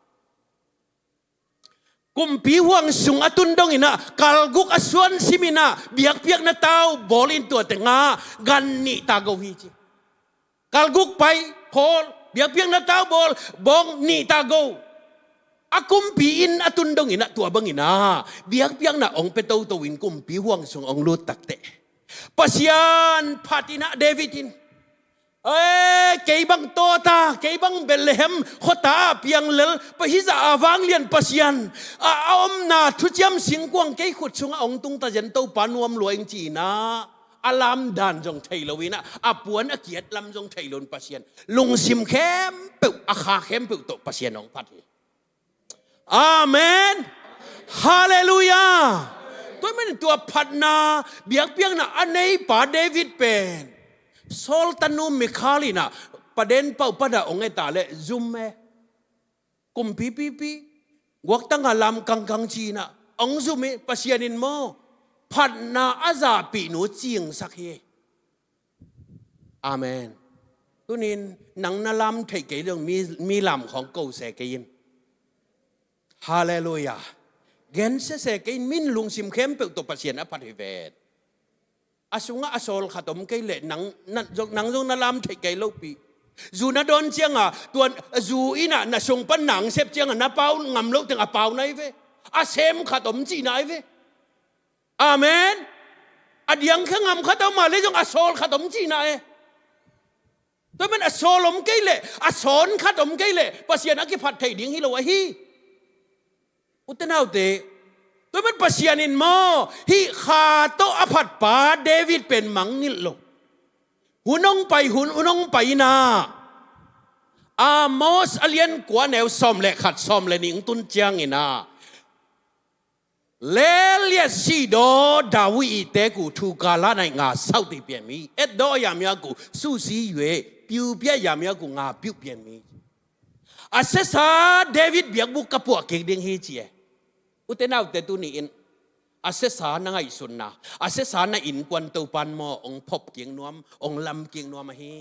kumpi huang sung atundong ina kalguk aswan simina biak piak na tao bolin tua tenga ganni tagaw hichi kalguk pai hol biak piak na tao bong ni tagaw akumpi in atundong ina tua bang ina biak piak na ong petaw tawin kumpi huang sung ong lutakte pasian patina Davidin kay bang tota kay bang Bethlehem khota piang lel pahiza awang lian pasian om na thuchiam singkwang kay khut sunga ong tung ta jan to panuam lueng chi na alam dan jong thailowina apuan akiat lam jong thailon pasian lungsim khem pe akha khem pe to pasian ong phat amen hallelujah toy man tua phat na biak piang na anei pa David pen Sol tanu Mikhalina paden pau pada onge tale zumme kum pipi wakta ngalam kangkang China ong zume pasianin mo phatna aza pi nu chiang sakhe amen tunin nang nalam thei ke long mi lam khong ko se ke yin hallelujah gen se ke min lung sim khem pe to pasian a phat he vet asunga asol khatom kai le nang jong na lam thei kai lo pi zu na don chianga tuan zu ina na sung pan nang sep chianga na pau ngam lo teng a pau nai ve a sem khatom chi nai ve amen adiang khangam khatom ma le jong asol khatom chi nai to men asolom kai le ason khatom kai le pasian aki phat thei ding hi lo hi utenau teตัวมันปัสยานินมอฮิขาโตอภัดปาเดวิดเป็นมังนิลโลหุนงไปหุนงไปนาอามอสอเลียนกว่าแนวซอมและขัดซอมและนิงตุนเจียงอินาเลเลียซีโดดาวิเตกูทูกาลาในงาเศร้าติเปลี่ยนมีเอ็ดดอยามยากูสู้ซีเวปิวเปียยามยากูงาปิวเปลี่ยนมีอาเซซาเดวิดเบียกบุกกระปวกเก่งเด้งฮีเจียอุตนาอุตตุนีอินอาเสสานังไอสุนนะอาเสสานะอินกวนเตาปันมอองพบเกียงนวมองลำเกียงนวมมาฮี